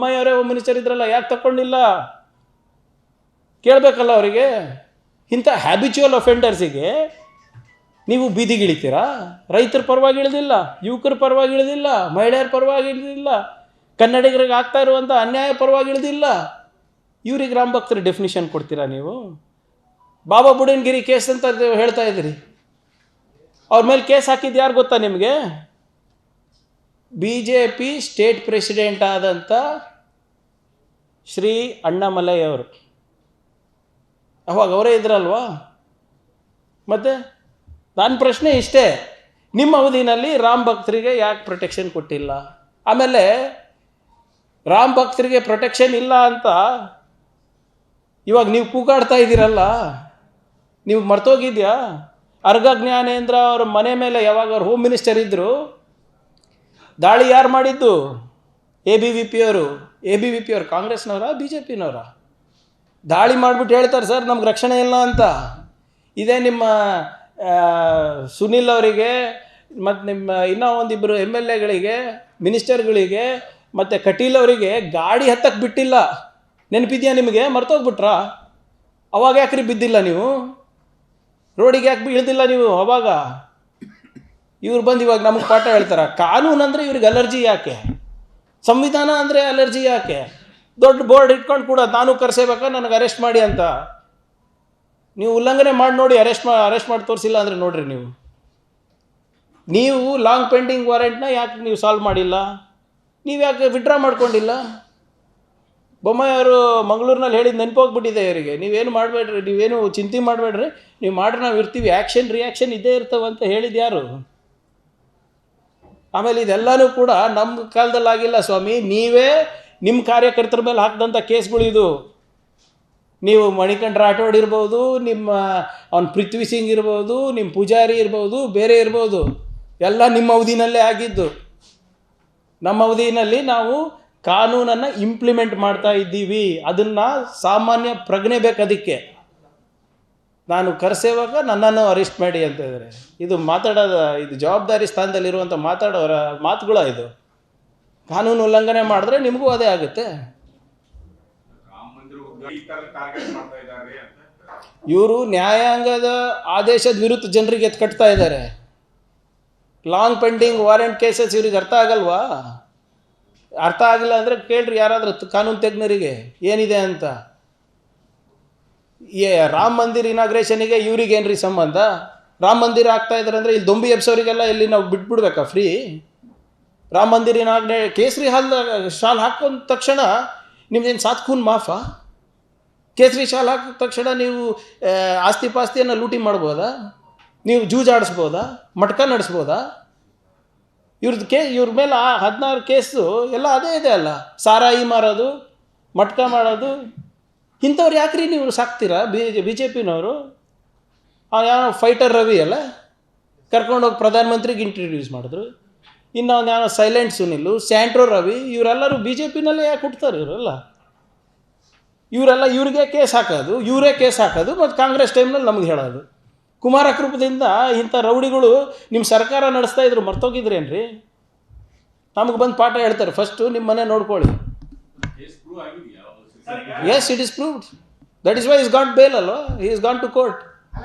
ಬೊಮ್ಮಾಯಿ ಅವರೇ home minister ಇದ್ರಲ್ಲ, ಯಾಕೆ ತಗೊಂಡಿಲ್ಲ ಕೇಳಬೇಕಲ್ಲ ಅವರಿಗೆ. ಇಂಥ ಹ್ಯಾಬಿಚುವಲ್ ಅಫೆಂಡರ್ಸಿಗೆ ನೀವು ಬೀದಿಗಿಳಿತೀರಾ? ರೈತರ ಪರವಾಗಿ ಇಳಿದಿಲ್ಲ, ಯುವಕರ ಪರವಾಗಿ ಇಳಿದಿಲ್ಲ, ಮಹಿಳೆಯರ ಪರವಾಗಿ ಇಳಿದಿಲ್ಲ, ಕನ್ನಡಿಗರಿಗೆ ಆಗ್ತಾ ಇರುವಂಥ ಅನ್ಯಾಯ ಪರವಾಗಿ ಇಳಿದಿಲ್ಲ. ಇವ್ರಿಗೆ ರಾಮ್ ಭಕ್ತರ ಡೆಫಿನಿಷನ್ ಕೊಡ್ತೀರಾ ನೀವು? ಬಾಬಾ ಬುಡನ್ಗಿರಿ ಕೇಸ್ ಅಂತ ಹೇಳ್ತಾ ಇದ್ದೀರಿ. ಅವ್ರ ಮೇಲೆ ಕೇಸ್ ಹಾಕಿದ್ದು ಯಾರು ಗೊತ್ತಾ ನಿಮಗೆ? BJP ಸ್ಟೇಟ್ ಪ್ರೆಸಿಡೆಂಟ್ ಆದಂಥ ಶ್ರೀ ಅಣ್ಣಾಮಲೈ ಅವರು. ಅವಾಗ ಅವರೇ ಇದ್ರಲ್ವಾ? ಮತ್ತು ನನ್ನ ಪ್ರಶ್ನೆ ಇಷ್ಟೇ, ನಿಮ್ಮ ಅವಧಿನಲ್ಲಿ ರಾಮ್ ಭಕ್ತರಿಗೆ ಯಾಕೆ ಪ್ರೊಟೆಕ್ಷನ್ ಕೊಟ್ಟಿಲ್ಲ? ಆಮೇಲೆ ರಾಮ್ ಭಕ್ತರಿಗೆ ಪ್ರೊಟೆಕ್ಷನ್ ಇಲ್ಲ ಅಂತ ಇವಾಗ ನೀವು ಕೂಗಾಡ್ತಾ ಇದ್ದೀರಲ್ಲ, ನೀವು ಮರ್ತೋಗಿದ್ಯಾ? ಅರ್ಗ ಜ್ಞಾನೇಂದ್ರ ಅವ್ರ ಮನೆ ಮೇಲೆ ಯಾವಾಗ ಅವ್ರು ಹೋಮ್ ಮಿನಿಸ್ಟರ್ ಇದ್ದರು, ದಾಳಿ ಯಾರು ಮಾಡಿದ್ದು? ABVP ಅವರು. ABVP ಅವರು ಕಾಂಗ್ರೆಸ್ನವರ BJPನವರ? ದಾಳಿ ಮಾಡಿಬಿಟ್ಟು ಹೇಳ್ತಾರೆ ಸರ್ ನಮ್ಗೆ ರಕ್ಷಣೆ ಇಲ್ಲ ಅಂತ. ಇದೇ ನಿಮ್ಮ ಸುನಿಲ್ ಅವರಿಗೆ ಮತ್ತು ನಿಮ್ಮ ಇನ್ನೂ ಒಂದಿಬ್ಬರು MLAಗಳಿಗೆ, ಮಿನಿಸ್ಟರ್ಗಳಿಗೆ ಮತ್ತು ಕಟೀಲ್ ಅವರಿಗೆ ಗಾಡಿ ಹತ್ತಕ್ಕೆ ಬಿಟ್ಟಿಲ್ಲ. ನೆನಪಿದೆಯಾ ನಿಮಗೆ? ಮರ್ತೋಗ್ಬಿಟ್ರಾ? ಅವಾಗ ಯಾಕ್ರಿ ಬಿದ್ದಿಲ್ಲ ನೀವು? ರೋಡಿಗೆ ಯಾಕೆ ಇಳಿದಿಲ್ಲ ನೀವು ಅವಾಗ? ಇವ್ರು ಬಂದು ಇವಾಗ ನಮಗೆ ಪಾಠ ಹೇಳ್ತಾರೆ. ಕಾನೂನು ಅಂದರೆ ಇವ್ರಿಗೆ ಅಲರ್ಜಿ ಯಾಕೆ? ಸಂವಿಧಾನ ಅಂದರೆ ಅಲರ್ಜಿ ಯಾಕೆ? ದೊಡ್ಡ ಬೋರ್ಡ್ ಇಟ್ಕೊಂಡು ಕೂಡ ನಾನು ಕರೆಸಬೇಕಾ ನನಗೆ ಅರೆಸ್ಟ್ ಮಾಡಿ ಅಂತ. ನೀವು ಉಲ್ಲಂಘನೆ ಮಾಡಿ ನೋಡಿ, ಅರೆಸ್ಟ್ ಮಾಡಿ ತೋರಿಸಿಲ್ಲ ಅಂದರೆ ನೋಡ್ರಿ ನೀವು ಲಾಂಗ್ ಪೆಂಡಿಂಗ್ ವಾರೆಂಟ್ನ ಯಾಕೆ ನೀವು ಸಾಲ್ವ್ ಮಾಡಿಲ್ಲ? ನೀವು ಯಾಕೆ ವಿಡ್ರಾ ಮಾಡ್ಕೊಂಡಿಲ್ಲ? ಬೊಮ್ಮಾಯಿ ಅವರು ಮಂಗಳೂರಿನಲ್ಲಿ ಹೇಳಿದ್ದು ನೆನಪೋಗ್ಬಿಟ್ಟಿದೆ ಇವರಿಗೆ. ನೀವೇನು ಮಾಡಬೇಡ್ರಿ, ನೀವೇನು ಚಿಂತೆ ಮಾಡಬೇಡ್ರಿ, ನೀವು ಮಾಡ್ರಿ, ನಾವು ಇರ್ತೀವಿ, ಆ್ಯಕ್ಷನ್ ರಿಯಾಕ್ಷನ್ ಇದ್ದೇ ಇರ್ತವಂತ ಹೇಳಿದ್ದು ಯಾರು? ಆಮೇಲೆ ಇದೆಲ್ಲನೂ ಕೂಡ ನಮ್ಮ ಕಾಲದಲ್ಲಿ ಆಗಿಲ್ಲ ಸ್ವಾಮಿ, ನೀವೇ ನಿಮ್ಮ ಕಾರ್ಯಕರ್ತರ ಮೇಲೆ ಹಾಕಿದಂಥ ಕೇಸ್ಗಳಿದು. ನೀವು ಮಣಿಕಂಠ ರಾಠೋಡ್ ಇರ್ಬೋದು, ನಿಮ್ಮ ಅವನು ಪೃಥ್ವಿ ಸಿಂಗ್ ಇರ್ಬೋದು, ನಿಮ್ಮ ಪೂಜಾರಿ ಇರ್ಬೋದು, ಬೇರೆ ಇರ್ಬೋದು, ಎಲ್ಲ ನಿಮ್ಮ ಅವಧಿನಲ್ಲೇ ಆಗಿದ್ದು. ನಮ್ಮ ಅವಧಿನಲ್ಲಿ ನಾವು ಕಾನೂನನ್ನು ಇಂಪ್ಲಿಮೆಂಟ್ ಮಾಡ್ತಾ ಇದ್ದೀವಿ. ಅದನ್ನು ಸಾಮಾನ್ಯ ಪ್ರಜ್ಞೆ ಬೇಕು. ಅದಕ್ಕೆ ನಾನು ಕರೆಸೇವಾಗ ನನ್ನನ್ನು ಅರೆಸ್ಟ್ ಮಾಡಿ ಅಂತ ಇದ್ದಾರೆ. ಇದು ಇದು ಜವಾಬ್ದಾರಿ ಸ್ಥಾನದಲ್ಲಿರುವಂಥ ಮಾತಾಡೋರ ಮಾತುಗಳ ಇದು. ಕಾನೂನು ಉಲ್ಲಂಘನೆ ಮಾಡಿದ್ರೆ ನಿಮಗೂ ಅದೇ ಆಗುತ್ತೆ. ಇವರು ನ್ಯಾಯಾಂಗದ ಆದೇಶದ ವಿರುದ್ಧ ಜನರಿಗೆ ಕಟ್ತಾ ಇದ್ದಾರೆ. ಲಾಂಗ್ ಪೆಂಡಿಂಗ್ ವಾರೆಂಟ್ ಕೇಸಸ್ ಇವ್ರಿಗೆ ಅರ್ಥ ಆಗಲ್ವಾ? ಅರ್ಥ ಆಗಿಲ್ಲ ಅಂದರೆ ಕೇಳ್ರಿ ಯಾರಾದರೂ ಕಾನೂನು ತಜ್ಞರಿಗೆ ಏನಿದೆ ಅಂತ. ರಾಮ ಮಂದಿರ ಇನಾಗ್ರೇಷನಿಗೆ ಇವ್ರಿಗೇನ್ರಿ ಸಂಬಂಧ? ರಾಮ ಮಂದಿರ ಆಗ್ತಾ ಇದ್ದಾರೆ ಅಂದರೆ ಇಲ್ಲಿ ದೊಂಬಿ ಎಬ್ಸೋರಿಗೆಲ್ಲ ಇಲ್ಲಿ ನಾವು ಬಿಟ್ಬಿಡ್ಬೇಕಾ ಫ್ರೀ? ರಾಮ ಮಂದಿರ ಕೇಸರಿ ಶಾಲ್ ಹಾಕೊಂಡ ತಕ್ಷಣ ನಿಮ್ದೇನು ಸಾತ್ಖೂನ್ ಮಾಫಾ? ಕೇಸರಿ ಶಾಲ್ ಹಾಕಿದ ತಕ್ಷಣ ನೀವು ಆಸ್ತಿ ಪಾಸ್ತಿಯನ್ನು ಲೂಟಿ ಮಾಡ್ಬೋದಾ? ನೀವು ಜೂಜಾಡಿಸ್ಬೋದಾ? ಮಟ್ಕ ನಡೆಸ್ಬೋದಾ? ಇವ್ರ ಮೇಲೆ 16 ಕೇಸು ಎಲ್ಲ ಅದೇ ಇದೆ ಅಲ್ಲ. ಸಾರಾಯಿ ಮಾರೋದು, ಮಟ್ಕ ಮಾಡೋದು, ಇಂಥವ್ರು ಯಾಕ್ರಿ ನೀವು ಸಾಕ್ತೀರಾ? BJPನವರು ಯಾವ ಫೈಟರ್ ರವಿ ಅಲ್ಲ ಕರ್ಕೊಂಡೋಗಿ ಪ್ರಧಾನಮಂತ್ರಿಗೆ ಇಂಟ್ರಡ್ಯೂಸ್ ಮಾಡಿದ್ರು. ಇನ್ನು ಅವ್ನು ಯಾವ ಸೈಲೆಂಟ್ ಸುನಿಲ್, ಸ್ಯಾಂಟ್ರೋ ರವಿ, ಇವರೆಲ್ಲರೂ BJPನಲ್ಲೇ ಯಾಕೆ ಹುಡ್ತಾರೆ? ಇವರೆಲ್ಲ ಇವ್ರಿಗೆ ಕೇಸ್ ಹಾಕೋದು, ಇವರೇ ಕೇಸ್ ಹಾಕೋದು, ಮತ್ತು ಕಾಂಗ್ರೆಸ್ ಟೈಮ್ನಲ್ಲಿ ನಮಗೆ ಹೇಳೋದು. ಕುಮಾರ ಕೃಪದಿಂದ ಇಂಥ ರೌಡಿಗಳು ನಿಮ್ಮ ಸರ್ಕಾರ ನಡೆಸ್ತಾ ಇದ್ರು, ಮರ್ತೋಗಿದ್ರೇನ್ರಿ? ನಮಗೆ ಬಂದು ಪಾಠ ಹೇಳ್ತಾರೆ. ಫಸ್ಟು ನಿಮ್ಮ ಮನೆ ನೋಡ್ಕೊಳ್ಳಿ. Yes, it is proved. That is why he has got bail, he has gone to court.